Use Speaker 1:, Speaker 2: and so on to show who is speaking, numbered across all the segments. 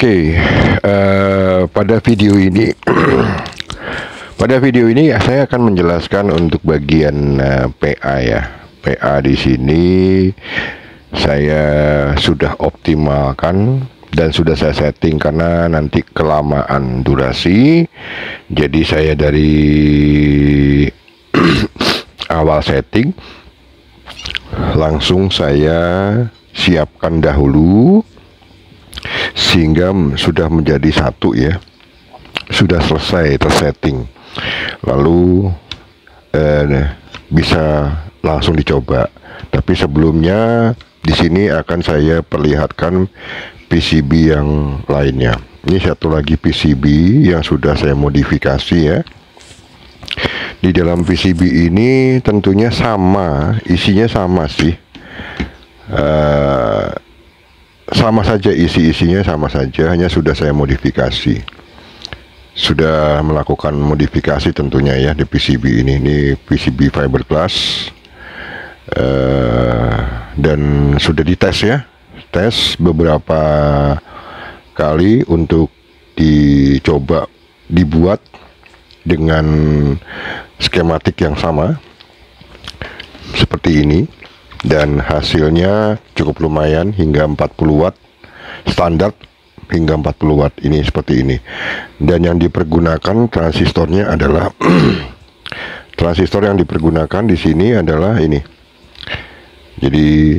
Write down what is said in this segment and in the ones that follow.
Speaker 1: Oke, pada video ini saya akan menjelaskan untuk bagian PA ya. PA di sini saya sudah optimalkan dan sudah saya setting karena nanti kelamaan durasi. Jadi saya dari awal setting langsung saya siapkan dahulu sehingga sudah menjadi satu ya, sudah selesai tersetting, lalu bisa langsung dicoba. Tapi sebelumnya di sini akan saya perlihatkan PCB yang lainnya. Ini satu lagi PCB yang sudah saya modifikasi ya. Di dalam PCB ini tentunya sama, isinya sama sih, sama saja, isinya sama saja, hanya sudah saya modifikasi. Sudah melakukan modifikasi tentunya ya di PCB ini. Ini PCB fiberglass dan sudah dites ya, tes beberapa kali untuk dicoba dibuat dengan skematik yang sama seperti ini. Dan hasilnya cukup lumayan, hingga 40 watt standar, hingga 40 watt ini seperti ini. Dan yang dipergunakan transistornya adalah transistor yang dipergunakan di sini adalah ini. Jadi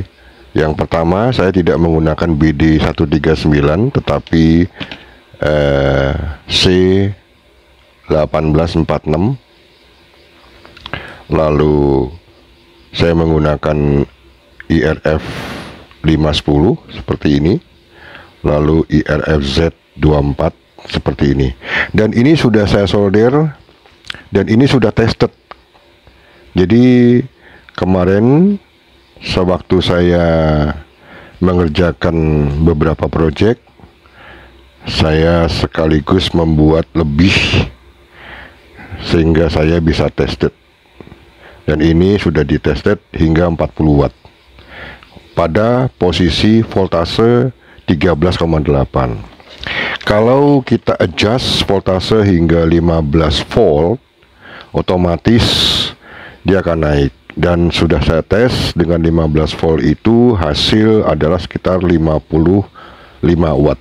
Speaker 1: yang pertama saya tidak menggunakan BD139 tetapi C1846. Lalu saya menggunakan IRF 510 seperti ini, lalu IRF Z24 seperti ini. Dan ini sudah saya solder dan ini sudah tested. Jadi kemarin sewaktu saya mengerjakan beberapa project, saya sekaligus membuat lebih sehingga saya bisa tested. Dan ini sudah ditested hingga 40 watt pada posisi voltase 13,8. Kalau kita adjust voltase hingga 15 volt, otomatis dia akan naik. Dan sudah saya tes dengan 15 volt itu hasil adalah sekitar 55 watt.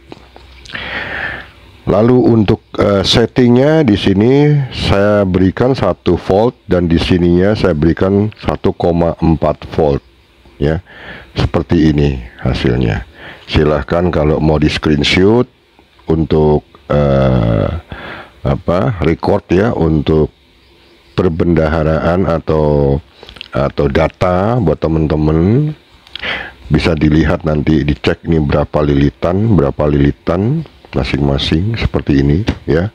Speaker 1: Lalu untuk settingnya di sini saya berikan 1 volt dan di sininya saya berikan 1,4 volt ya. Seperti ini hasilnya. Silahkan kalau mau di screenshot untuk record ya, untuk perbendaharaan atau data buat teman-teman, bisa dilihat nanti, dicek nih berapa lilitan masing-masing seperti ini ya.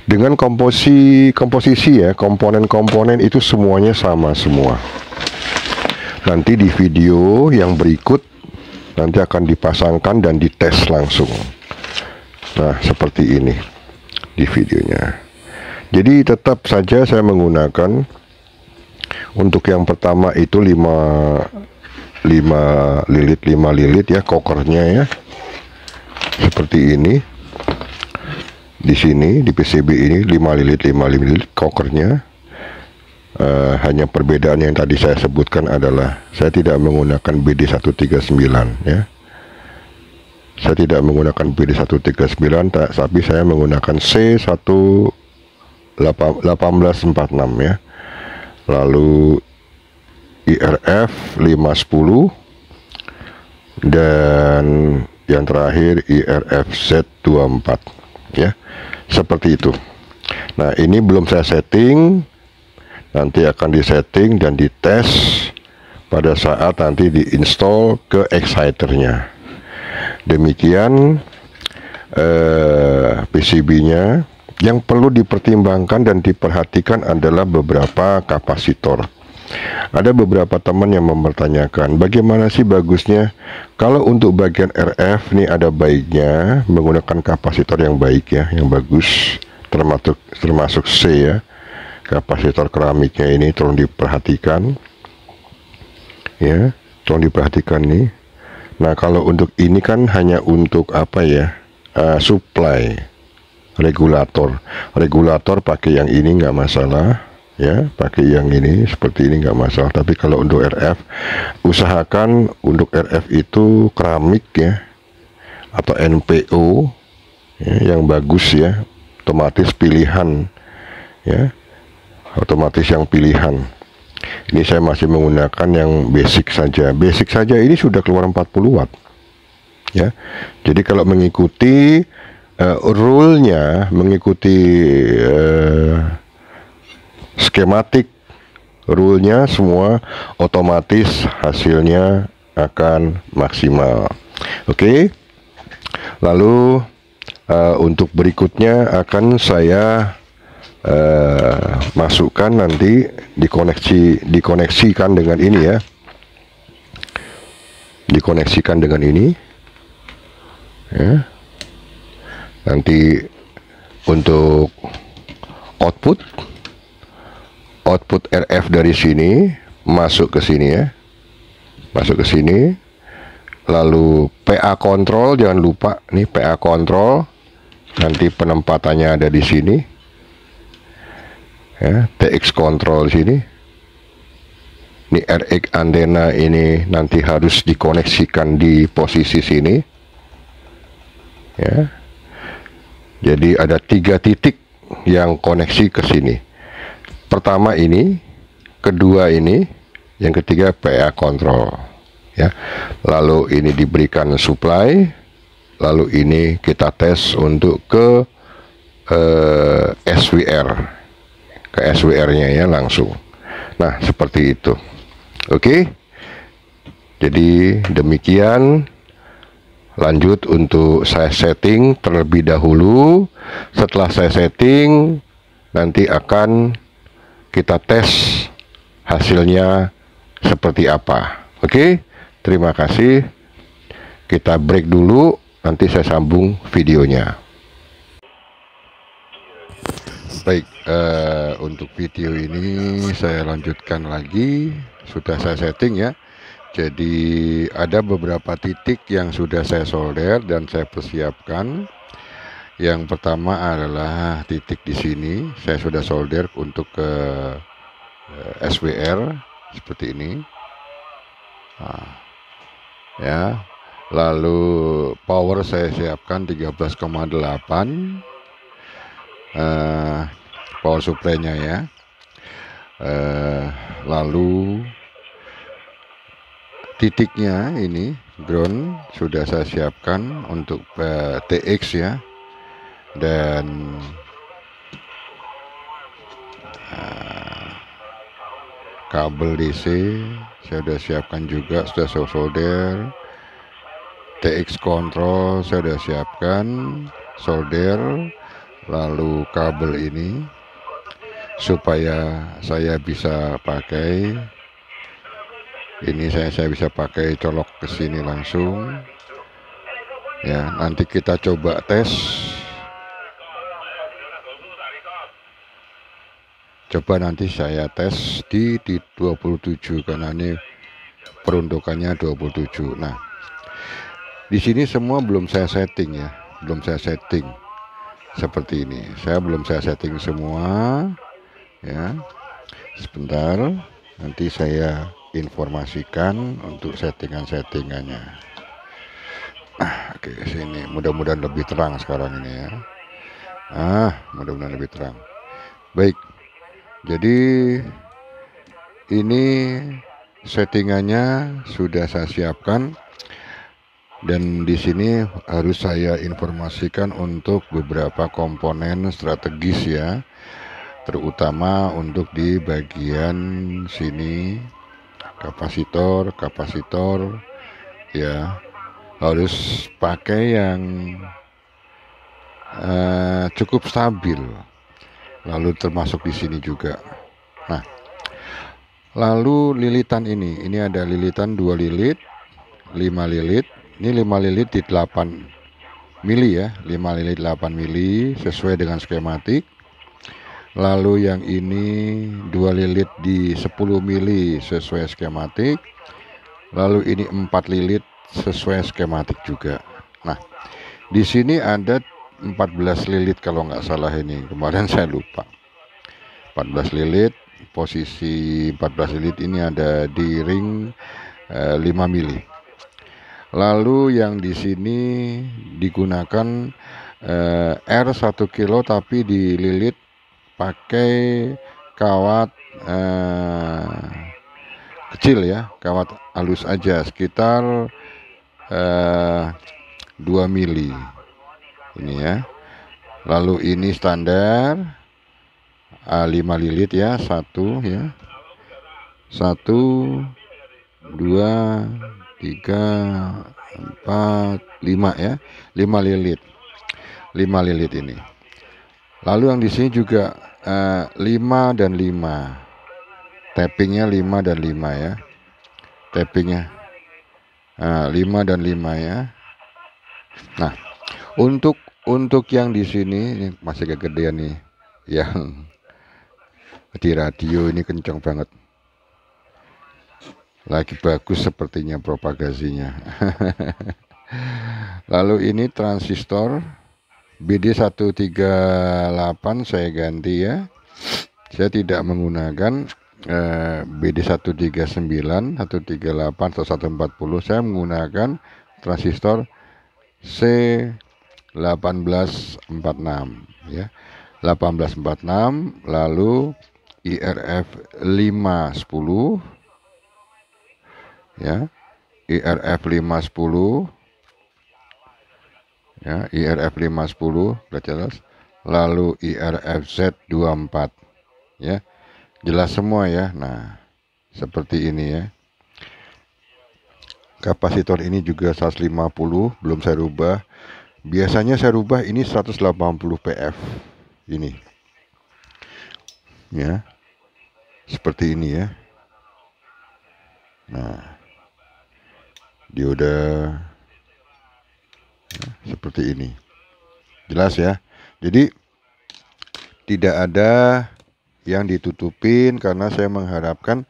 Speaker 1: Dengan komposisi ya, komponen-komponen itu semuanya sama semua. Nanti di video yang berikut nanti akan dipasangkan dan dites langsung. Nah seperti ini di videonya. Jadi tetap saja saya menggunakan untuk yang pertama itu 5 lilit ya, kokernya ya. Seperti ini. Di sini di PCB ini 5 lilit kokernya. Hanya perbedaan yang tadi saya sebutkan adalah saya tidak menggunakan BD139 ya. Saya tidak menggunakan BD139 tapi saya menggunakan C1846 ya. Lalu IRF 510 dan yang terakhir IRF Z24 ya, seperti itu. Nah ini belum saya setting, nanti akan disetting dan dites pada saat nanti diinstal ke exciternya. Demikian PCB-nya. Yang perlu dipertimbangkan dan diperhatikan adalah beberapa kapasitor. Ada beberapa teman yang mempertanyakan bagaimana sih bagusnya kalau untuk bagian RF nih, ada baiknya menggunakan kapasitor yang baik ya, yang bagus, termasuk C ya. Kapasitor keramiknya ini tolong diperhatikan ya, tolong diperhatikan nih. Nah kalau untuk ini kan hanya untuk apa ya, supply regulator pakai yang ini nggak masalah ya, pakai yang ini seperti ini nggak masalah. Tapi kalau untuk RF, usahakan untuk RF itu keramik ya, atau NPO ya, yang bagus ya, otomatis pilihan ya, otomatis yang pilihan. Ini saya masih menggunakan yang basic saja. Basic saja ini sudah keluar 40 watt ya. Jadi kalau mengikuti rule-nya, mengikuti skematik rule-nya semua, otomatis hasilnya akan maksimal. Oke. Lalu untuk berikutnya akan saya masukkan nanti dikoneksikan dengan ini ya, dikoneksikan dengan ini ya. Nanti untuk output RF dari sini masuk ke sini ya, masuk ke sini. Lalu PA control, jangan lupa nih PA control, nanti penempatannya ada di sini ya. TX control sini, ini RX antena ini nanti harus dikoneksikan di posisi sini ya. Jadi ada 3 titik yang koneksi ke sini. Pertama ini, kedua ini, yang ketiga PA control ya. Lalu ini diberikan supply, lalu ini kita tes untuk ke SWR, ke SWR-nya ya langsung. Nah seperti itu. Oke. Jadi demikian. Lanjut untuk saya setting terlebih dahulu. Setelah saya setting, nanti akan kita tes hasilnya seperti apa. Oke, terima kasih. Kita break dulu, nanti saya sambung videonya. Baik, untuk video ini saya lanjutkan lagi. Sudah saya setting ya. Jadi ada beberapa titik yang sudah saya solder dan saya persiapkan. Yang pertama adalah titik di sini, saya sudah solder untuk ke SWR seperti ini. Nah, ya. Lalu power saya siapkan 13,8 power supply-nya ya. Lalu titiknya ini ground sudah saya siapkan untuk TX ya, dan kabel DC saya sudah siapkan juga, sudah saya solder. TX control saya sudah siapkan, solder. Lalu kabel ini supaya saya bisa pakai ini, saya bisa pakai colok ke sini langsung ya. Nanti kita coba tes, nanti saya tes di 27 karena ini peruntukannya 27. Nah di sini semua belum saya setting ya, belum saya setting seperti ini, saya belum saya setting semua ya. Sebentar, nanti saya informasikan untuk settingannya. Oke, sini mudah-mudahan lebih terang sekarang ini ya. Mudah-mudahan lebih terang. Baik, jadi ini settingannya sudah saya siapkan, dan di sini harus saya informasikan untuk beberapa komponen strategis ya, terutama untuk di bagian sini kapasitor ya, harus pakai yang cukup stabil. Lalu termasuk di sini juga. Nah, lalu lilitan ini ada lilitan 2 lilit, 5 lilit. Ini 5 lilit di 8 mili ya, 5 lilit 8 mili sesuai dengan skematik. Lalu yang ini 2 lilit di 10 mili sesuai skematik. Lalu ini 4 lilit sesuai skematik juga. Nah, Di sini ada 14 lilit kalau nggak salah, ini kemarin saya lupa. 14 lilit, posisi 14 lilit ini ada di ring 5 mili. Lalu yang di sini digunakan R 1 kilo tapi dililit pakai kawat kecil ya, kawat halus aja, sekitar 2 mili ini ya. Lalu ini standar 5 lilit ya, 1 ya, 1 2 3 4 5 ya, 5 lilit, 5 lilit ini. Lalu yang di sini juga 5 dan 5, tappingnya 5 dan 5 ya, tappingnya 5 dan 5 ya. Nah, untuk yang di sini ini masih kegedean nih, yang di radio ini kencang banget. Lagi bagus sepertinya propagasinya. Lalu ini transistor BD138 saya ganti ya. Saya tidak menggunakan BD139, 138 atau 140. Saya menggunakan transistor C1846 ya. 1846, lalu IRF 510 ya, IRF 510 ya, IRF 510 udah jelas. Lalu IRF Z24 ya, jelas semua ya. Nah, seperti ini ya. Kapasitor ini juga 150, belum saya rubah. Biasanya saya rubah ini 180 PF ini ya, seperti ini ya. Nah, dioda ya, seperti ini, jelas ya. Jadi tidak ada yang ditutupin karena saya mengharapkan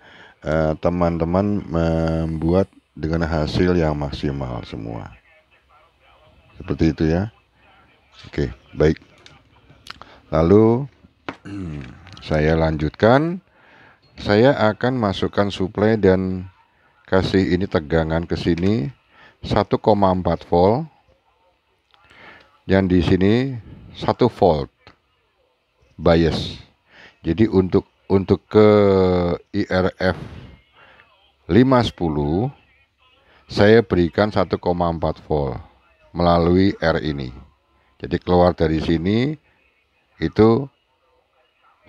Speaker 1: teman-teman membuat dengan hasil yang maksimal semua, seperti itu ya. Oke, baik. Lalu saya lanjutkan. Saya akan masukkan suplai dan kasih ini tegangan ke sini 1,4 volt. Yang di sini 1 volt bias. Jadi untuk ke IRF 510 saya berikan 1,4 volt melalui R ini. Jadi keluar dari sini itu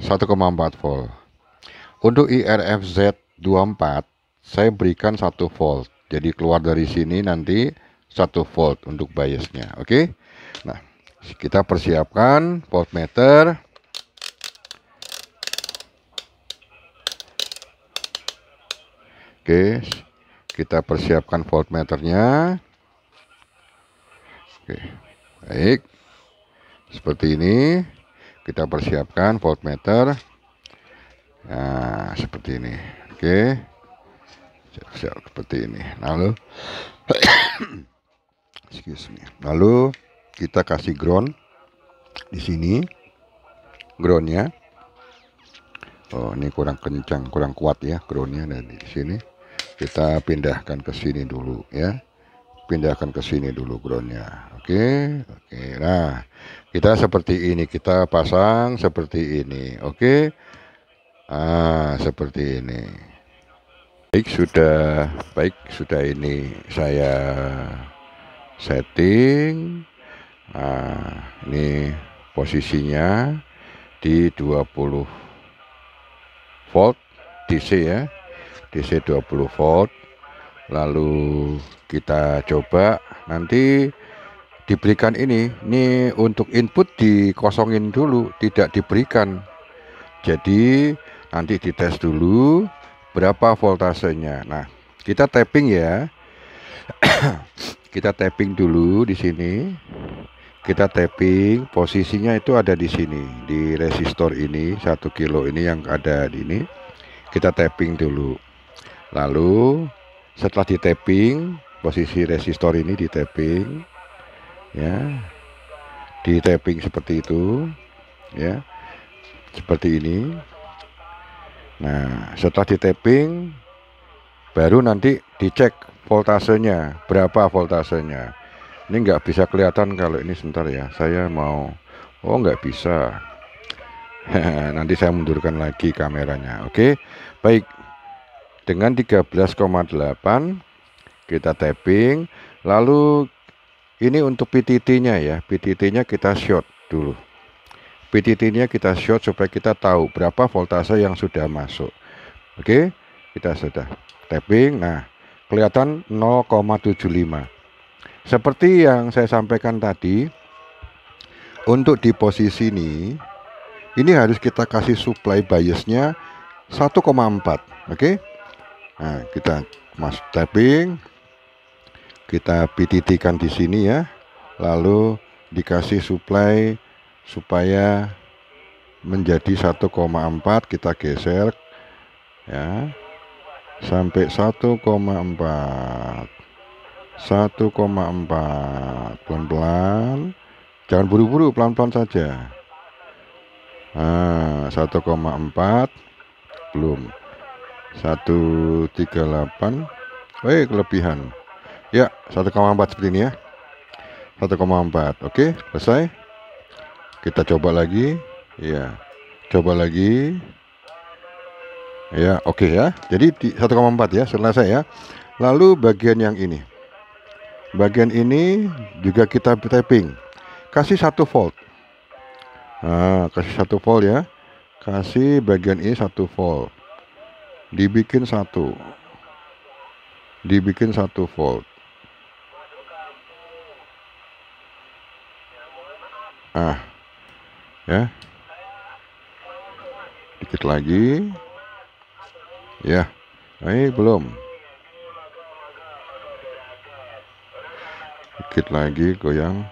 Speaker 1: 1,4 volt. Untuk IRF Z24 saya berikan 1 volt. Jadi keluar dari sini nanti 1 volt untuk biasnya. Oke. Nah, kita persiapkan voltmeter. Oke, kita persiapkan voltmeternya. Oke, baik. Seperti ini. Kita persiapkan voltmeter. Nah, seperti ini. Oke. Siap seperti ini. Lalu excuse me. Lalu kita kasih ground di sini. Groundnya. Oh, ini kurang kencang, kurang kuat ya groundnya. Dan di sini kita pindahkan ke sini dulu ya. Pindahkan ke sini dulu groundnya. Oke. Nah, kita seperti ini, kita pasang seperti ini. Oke. Seperti ini. Baik, sudah ini saya setting. Ini posisinya di 20 volt DC ya. DC 20 volt. Lalu kita coba nanti diberikan ini untuk input dikosongin dulu, tidak diberikan. Jadi nanti dites dulu berapa voltasenya. Nah, kita tapping ya. Kita tapping dulu di sini. Kita tapping, posisinya itu ada di sini, di resistor ini 1 kilo ini yang ada di ini. Kita tapping dulu. Lalu setelah di tapping, posisi resistor ini di tapping. ya, di tapping seperti itu, ya, seperti ini. Nah, setelah di tapping baru nanti dicek voltasenya, berapa voltasenya. Ini nggak bisa kelihatan kalau ini, sebentar ya, saya mau, oh nggak bisa. Nanti saya mundurkan lagi kameranya. Oke, baik, dengan 13,8 kita tapping. Lalu ini untuk PTT-nya ya, PTT-nya kita short dulu. PTT-nya kita short supaya kita tahu berapa voltase yang sudah masuk. Oke, kita sudah tapping. Nah, kelihatan 0,75. Seperti yang saya sampaikan tadi, untuk di posisi ini harus kita kasih supply biasnya 1,4. Oke. Nah, kita tapping, kita PTT-kan di sini ya. Lalu dikasih supply supaya menjadi 1,4, kita geser ya sampai 1,4, 1,4, pelan-pelan, jangan buru-buru, pelan-pelan saja. Nah, 1,4 belum, 138, kelebihan ya, 1,4 seperti ini ya, 1,4. Oke, selesai. Kita coba lagi ya, coba lagi ya. Oke ya, jadi di 1,4 ya, selesai ya. Lalu bagian yang ini, bagian ini juga kita tapping, kasih 1 volt. Nah, kasih 1 volt ya, kasih bagian ini 1 volt, dibikin 1 volt. Ya, dikit lagi ya. Ini belum, dikit lagi, goyang.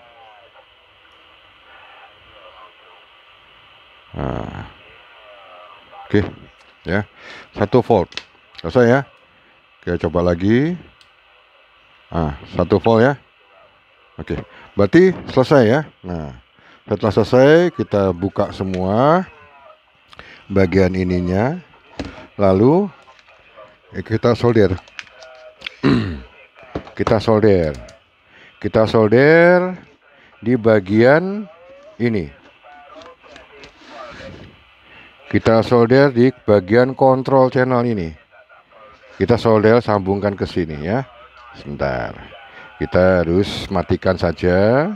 Speaker 1: Nah, oke ya, 1 volt selesai ya. Kita coba lagi. 1 volt ya. Oke, berarti selesai ya. Nah, setelah selesai kita buka semua bagian ininya, lalu kita solder. kita solder di bagian ini. Kita solder di bagian kontrol channel ini. Kita solder, sambungkan ke sini ya. Sebentar, kita harus matikan saja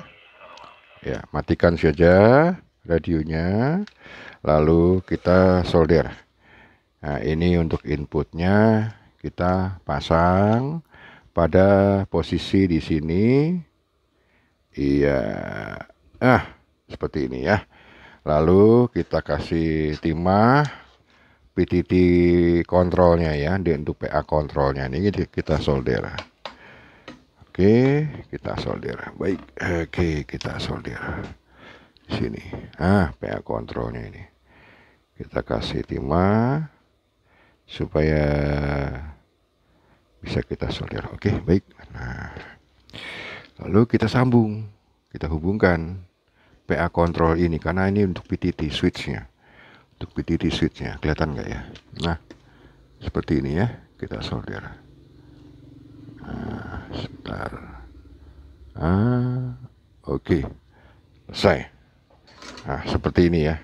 Speaker 1: ya, matikan saja radionya, lalu kita solder. Nah, ini untuk inputnya kita pasang pada posisi di sini. Iya, seperti ini ya. Lalu kita kasih timah PTT kontrolnya ya, untuk PA kontrolnya ini kita solder. Oke, kita solder. Baik, oke, kita solder di sini. PA kontrolnya ini kita kasih timah supaya bisa kita solder. Oke, baik. Nah, lalu kita sambung, kita hubungkan PA kontrol ini, karena ini untuk PTT switchnya. Untuk PTT switchnya, kelihatan nggak ya? Nah, seperti ini ya, kita solder. Sebentar. Oke, selesai. Nah, seperti ini ya.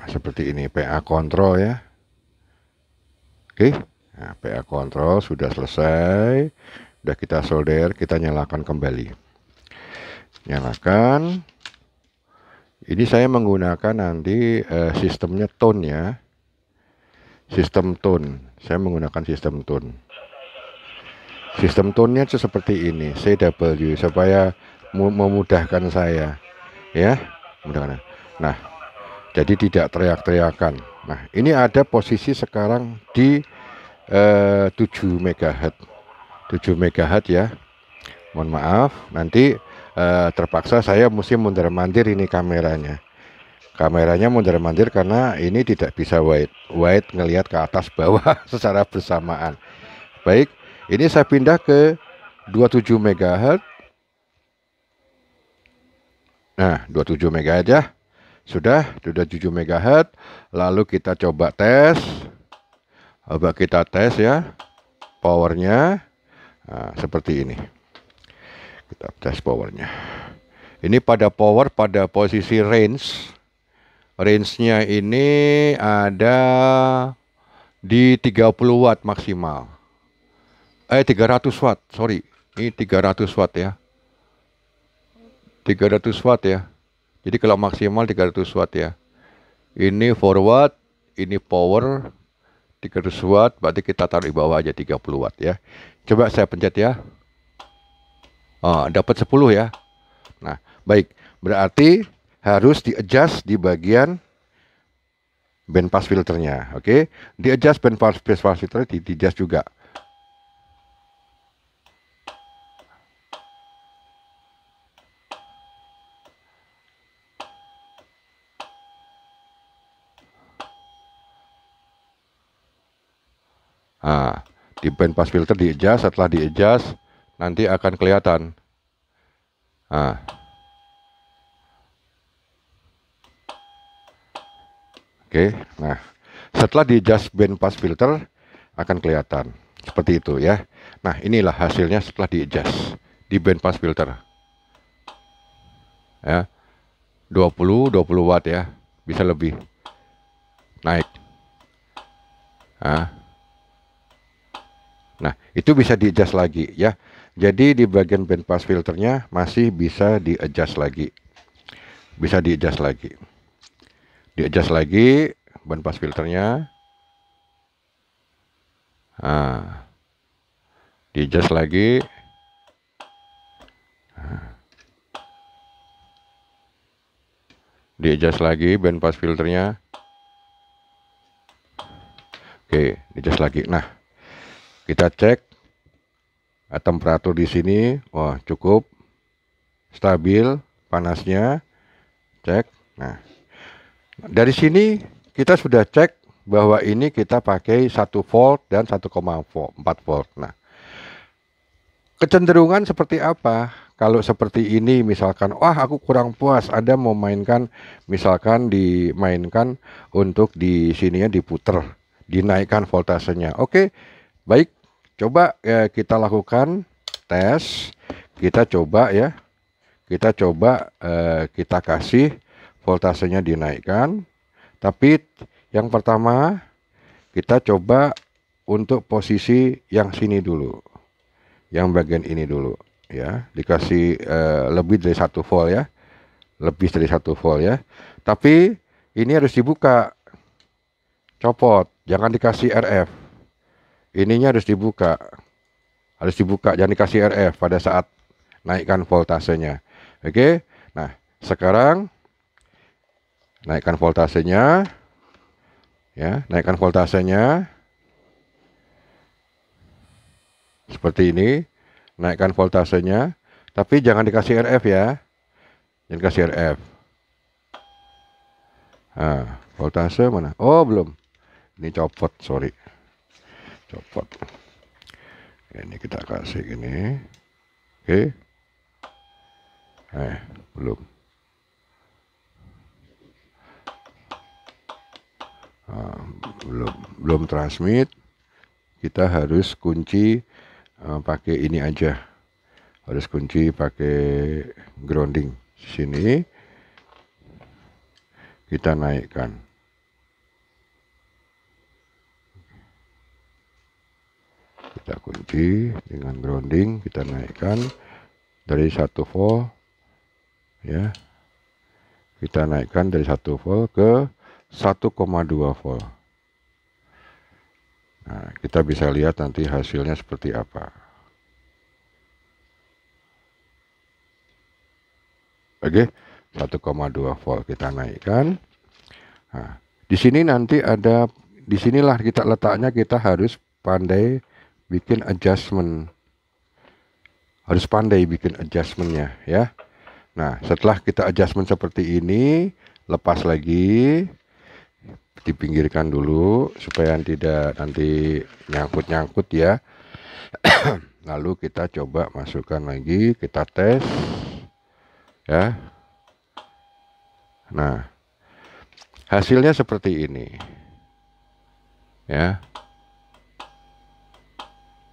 Speaker 1: Seperti ini PA kontrol ya. Oke, nah, PA kontrol sudah selesai. Sudah kita solder, kita nyalakan kembali. Nyalakan. Ini saya menggunakan nanti sistemnya tone ya. Sistem tone. Saya menggunakan sistem tone. Sistem tone-nya seperti ini, CW, supaya memudahkan saya ya. Nah, jadi tidak teriak-teriakan. Nah, ini ada posisi sekarang di 7 MHz. 7 MHz ya. Mohon maaf, nanti terpaksa saya mesti mundur-mandir ini kameranya. Kameranya mundur-mandir karena ini tidak bisa wide ngelihat ke atas bawah secara bersamaan. Baik, Ini saya pindah ke 27 MHz. Nah, 27 MHz ya. Sudah 27 MHz. Lalu kita coba tes. Coba kita tes ya. Powernya. Nah, seperti ini. Kita tes powernya. Ini pada power pada posisi range. Range-nya ini ada di 30 watt maksimal. 300 watt, sorry. Ini 300 watt ya. 300 watt ya. Jadi kalau maksimal 300 watt ya. Ini forward, ini power 300 watt, berarti kita taruh di bawah aja 30 watt ya. Coba saya pencet ya. Dapat 10 ya. Nah, baik. Berarti harus di-adjust di bagian band pass filternya, oke? Di-adjust band pass filter, di-adjust juga. Nah, di band pass filter di-adjust, setelah di-adjust nanti akan kelihatan. Nah. Oke, nah setelah di-adjust band pass filter akan kelihatan seperti itu ya. Nah, inilah hasilnya setelah di-adjust di band pass filter. Ya. 20 watt ya, bisa lebih naik. Nah, itu bisa di-adjust lagi ya. Jadi di bagian band pass filternya masih bisa di-adjust lagi. Bisa di-adjust lagi. Di-adjust lagi band pass filternya. Di-adjust lagi. Di-adjust lagi band pass filternya. Oke, di-adjust lagi. Nah, kita cek temperatur di sini. Wah, cukup stabil panasnya. Cek. Nah, dari sini kita sudah cek bahwa ini kita pakai 1 volt dan 1,4 volt. Nah, kecenderungan seperti apa? Kalau seperti ini misalkan, wah aku kurang puas, Anda mau mainkan, misalkan dimainkan untuk di sininya diputer, dinaikkan voltasenya. Oke, baik, coba ya, kita lakukan tes, kita coba ya, kita kasih voltasenya dinaikkan. Tapi yang pertama kita coba untuk posisi yang sini dulu, yang bagian ini dulu ya, dikasih lebih dari 1 volt ya, lebih dari 1 volt ya. Tapi ini harus dibuka, copot, jangan dikasih RF. Ininya harus dibuka, jangan dikasih RF pada saat naikkan voltasenya. Oke, nah sekarang naikkan voltasenya ya, naikkan voltasenya seperti ini, naikkan voltasenya, tapi jangan dikasih RF ya, jangan kasih RF. Nah, voltase mana? Oh belum, ini copot, sorry, copot. Ini kita kasih gini, oke, belum. Belum transmit. Kita harus kunci pakai ini aja, harus kunci pakai grounding. Sini kita naikkan, kita kunci dengan grounding, kita naikkan dari 1 volt ya, kita naikkan dari 1 volt ke 1,2 volt. Nah, kita bisa lihat nanti hasilnya seperti apa. Oke, 1,2 volt kita naikkan. Nah, di sini nanti ada, disinilah kita letaknya, kita harus pandai bikin adjustment. Harus pandai bikin adjustmentnya ya. Nah, setelah kita adjustment seperti ini, lepas lagi, dipinggirkan dulu supaya tidak nanti nyangkut-nyangkut ya. Lalu kita coba masukkan lagi, kita tes ya. Nah, hasilnya seperti ini ya.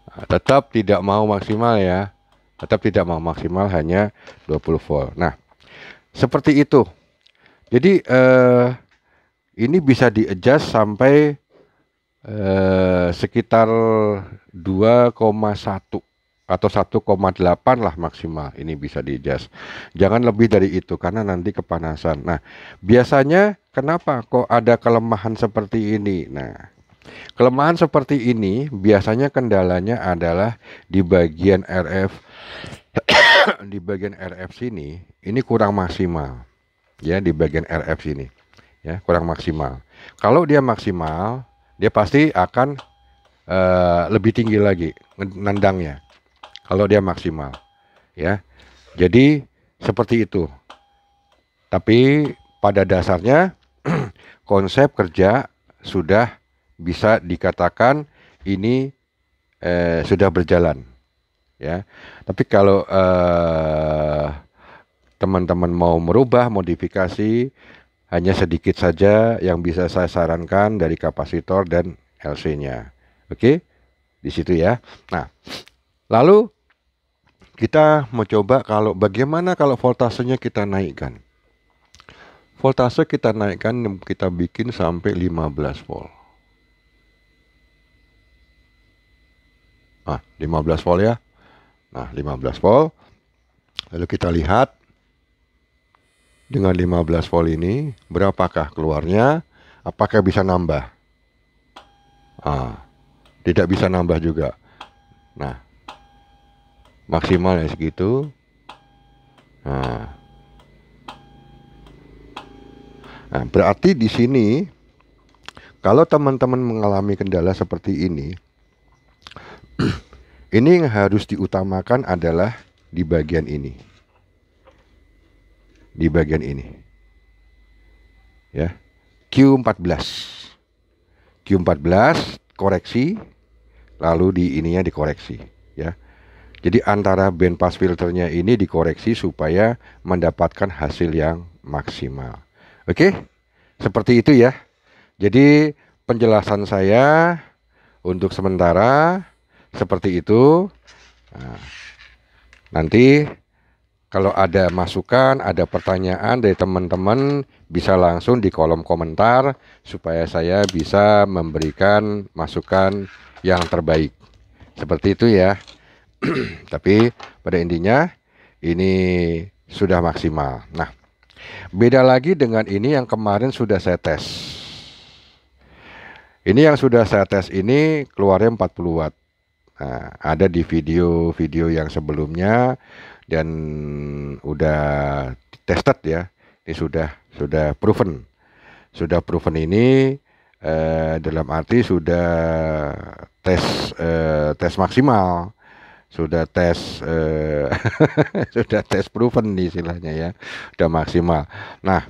Speaker 1: Nah, tetap tidak mau maksimal ya. Tetap tidak mau maksimal, hanya 20 volt. Nah, seperti itu. Jadi ini bisa di-adjust sampai sekitar 2,1 atau 1,8 lah maksimal. Ini bisa di-adjust. Jangan lebih dari itu karena nanti kepanasan. Nah, biasanya kenapa kok ada kelemahan seperti ini? Nah, kelemahan seperti ini biasanya kendalanya adalah di bagian RF. Di bagian RF sini ini kurang maksimal. Ya, di bagian RF sini ya, kurang maksimal. Kalau dia maksimal, dia pasti akan lebih tinggi lagi nendangnya. Kalau dia maksimal ya. Jadi seperti itu. Tapi pada dasarnya konsep kerja sudah bisa dikatakan ini sudah berjalan ya. Tapi kalau teman-teman mau merubah modifikasi, hanya sedikit saja yang bisa saya sarankan dari kapasitor dan LC-nya. Oke, di situ ya. Nah, lalu kita mau coba kalau bagaimana kalau voltasenya kita naikkan. Voltase kita naikkan, kita bikin sampai 15 volt. Nah, 15 volt ya. Nah, 15 volt. Lalu kita lihat dengan 15 volt ini berapakah keluarnya? Apakah bisa nambah? Tidak bisa nambah juga. Nah, maksimal ya segitu. Nah, berarti di sini kalau teman-teman mengalami kendala seperti ini, ini yang harus diutamakan adalah di bagian ini. Di bagian ini. Ya. Q14. Q14 koreksi, lalu di ininya dikoreksi, ya. Jadi antara band pass filternya ini dikoreksi supaya mendapatkan hasil yang maksimal. Oke? Seperti itu ya. Jadi penjelasan saya untuk sementara seperti itu. Nah, nanti kalau ada masukan, ada pertanyaan dari teman-teman, bisa langsung di kolom komentar supaya saya bisa memberikan masukan yang terbaik. Seperti itu ya. Tapi pada intinya ini sudah maksimal. Nah, beda lagi dengan ini yang kemarin sudah saya tes. Ini yang sudah saya tes ini keluarnya 40 watt. Nah, ada di video-video yang sebelumnya dan udah tested ya. Ini sudah proven. Sudah proven ini dalam arti sudah tes maksimal. Sudah tes sudah tes proven istilahnya ya. Sudah maksimal. Nah,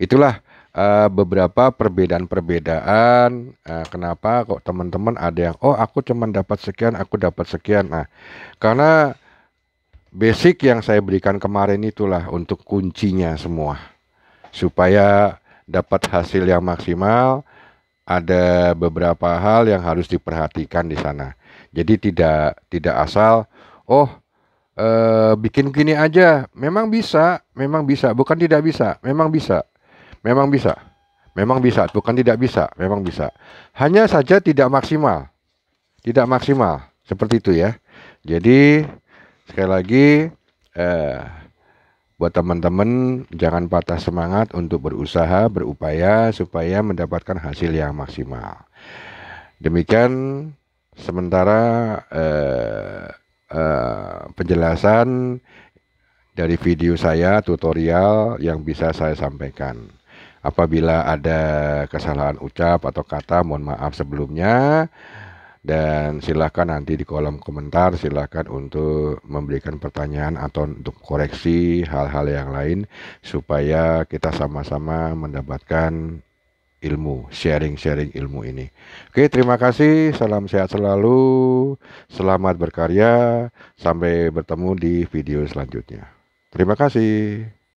Speaker 1: itulah beberapa perbedaan-perbedaan kenapa kok teman-teman ada yang aku cuma dapat sekian, aku dapat sekian. Nah, karena basic yang saya berikan kemarin itulah untuk kuncinya semua. Supaya dapat hasil yang maksimal, ada beberapa hal yang harus diperhatikan di sana. Jadi tidak asal bikin gini aja. Memang bisa, bukan tidak bisa, memang bisa. Memang bisa, bukan tidak bisa, memang bisa. Hanya saja tidak maksimal. Tidak maksimal, seperti itu ya. Jadi sekali lagi buat teman-teman jangan patah semangat untuk berusaha, berupaya supaya mendapatkan hasil yang maksimal. Demikian sementara penjelasan dari video saya, tutorial yang bisa saya sampaikan. Apabila ada kesalahan ucap atau kata, mohon maaf sebelumnya. Dan silakan nanti di kolom komentar, silakan untuk memberikan pertanyaan atau untuk koreksi hal-hal yang lain supaya kita sama-sama mendapatkan ilmu, sharing-sharing ilmu ini. Oke, terima kasih. Salam sehat selalu. Selamat berkarya. Sampai bertemu di video selanjutnya. Terima kasih.